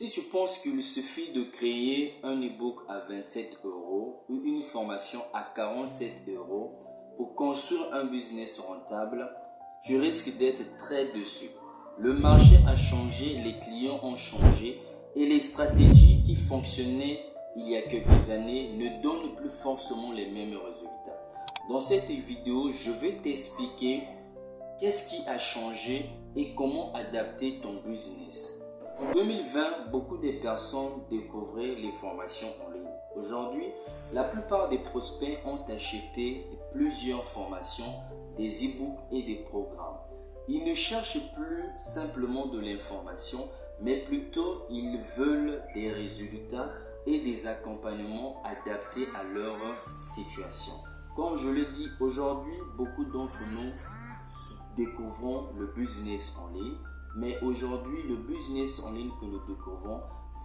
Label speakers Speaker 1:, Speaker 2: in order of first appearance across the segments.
Speaker 1: Si tu penses qu'il suffit de créer un e-book à 27 € ou une formation à 47 € pour construire un business rentable, tu risques d'être très déçu. Le marché a changé, les clients ont changé et les stratégies qui fonctionnaient il y a quelques années ne donnent plus forcément les mêmes résultats. Dans cette vidéo, je vais t'expliquer qu'est-ce qui a changé et comment adapter ton business. En 2020, beaucoup de personnes découvraient les formations en ligne. Aujourd'hui, la plupart des prospects ont acheté plusieurs formations, des e-books et des programmes. Ils ne cherchent plus simplement de l'information, mais plutôt ils veulent des résultats et des accompagnements adaptés à leur situation. Comme je l'ai dit, aujourd'hui, beaucoup d'entre nous découvrons le business en ligne. Mais aujourd'hui, le business en ligne que nous découvrons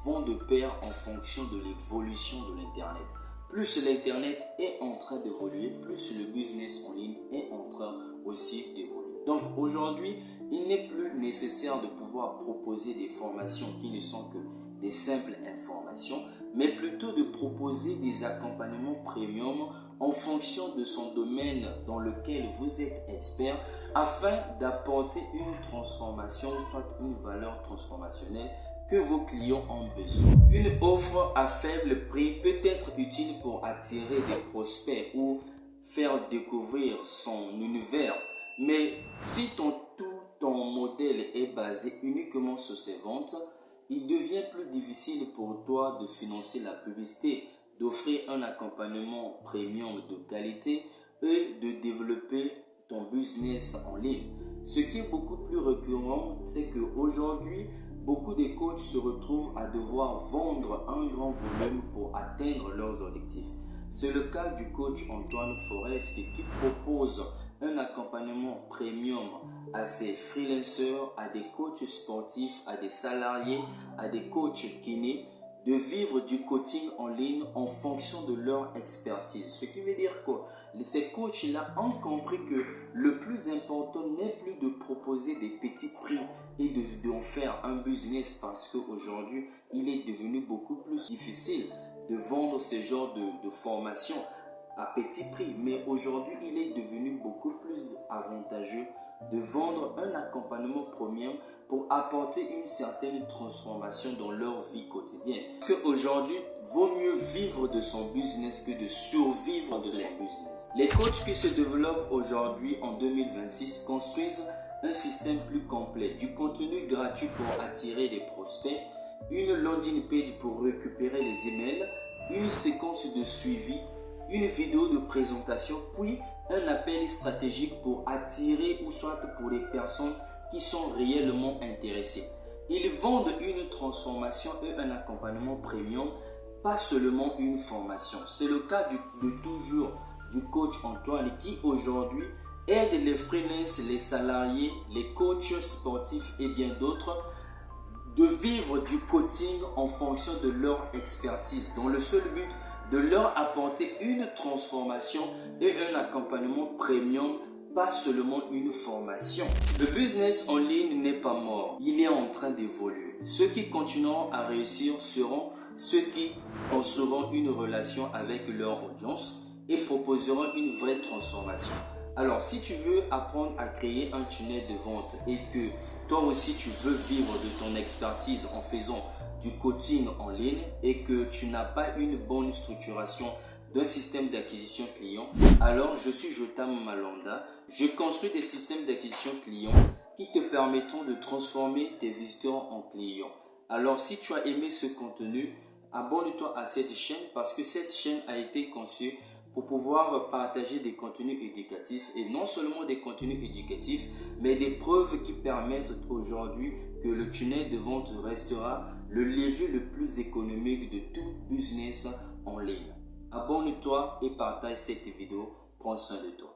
Speaker 1: vont de pair en fonction de l'évolution de l'Internet. Plus l'Internet est en train d'évoluer, plus le business en ligne est en train aussi d'évoluer. Donc aujourd'hui, il n'est plus nécessaire de pouvoir proposer des formations qui ne sont que des simples informations, mais plutôt de proposer des accompagnements premium en fonction de son domaine dans lequel vous êtes expert, afin d'apporter une transformation, soit une valeur transformationnelle que vos clients ont besoin. Une offre à faible prix peut être utile pour attirer des prospects ou faire découvrir son univers, mais si tout ton modèle est basé uniquement sur ces ventes, il devient plus difficile pour toi de financer la publicité, d'offrir un accompagnement premium de qualité et de développer ton business en ligne. Ce qui est beaucoup plus récurrent, c'est qu'aujourd'hui, beaucoup de coachs se retrouvent à devoir vendre un grand volume pour atteindre leurs objectifs. C'est le cas du coach Antoine Forest qui propose un accompagnement premium à ses freelancers, à des coachs sportifs, à des salariés, à des coachs kinés, de vivre du coaching en ligne en fonction de leur expertise. Ce qui veut dire que ces coachs-là ont compris que le plus important n'est plus de proposer des petits prix et d'en faire un business, parce qu'aujourd'hui, il est devenu beaucoup plus difficile de vendre ce genre de formation à petit prix. Mais aujourd'hui, il est devenu beaucoup plus avantageux de vendre un accompagnement premium pour apporter une certaine transformation dans leur vie quotidienne. Parce qu'aujourd'hui, vaut mieux vivre de son business que de survivre de son business. Les coachs qui se développent aujourd'hui en 2026 construisent un système plus complet, du contenu gratuit pour attirer des prospects, une landing page pour récupérer les emails, une séquence de suivi, une vidéo de présentation, puis un appel stratégique pour attirer ou soit pour les personnes qui sont réellement intéressées. Ils vendent une transformation et un accompagnement premium, pas seulement une formation. C'est le cas de toujours du coach Antoine qui aujourd'hui aide les freelances, les salariés, les coachs sportifs et bien d'autres de vivre du coaching en fonction de leur expertise, dans le seul but de leur apporter une transformation et un accompagnement premium, pas seulement une formation. Le business en ligne n'est pas mort, il est en train d'évoluer. Ceux qui continueront à réussir seront ceux qui construiront une relation avec leur audience et proposeront une vraie transformation. Alors, si tu veux apprendre à créer un tunnel de vente et que toi aussi tu veux vivre de ton expertise en faisant du coaching en ligne et que tu n'as pas une bonne structuration d'un système d'acquisition client, alors je suis Jotam Malonda. Je construis des systèmes d'acquisition client qui te permettront de transformer tes visiteurs en clients. Alors si tu as aimé ce contenu, abonne-toi à cette chaîne, parce que cette chaîne a été conçue pour pouvoir partager des contenus éducatifs, et non seulement des contenus éducatifs, mais des preuves qui permettent aujourd'hui que le tunnel de vente restera le levier le plus économique de tout business en ligne. Abonne-toi et partage cette vidéo. Prends soin de toi.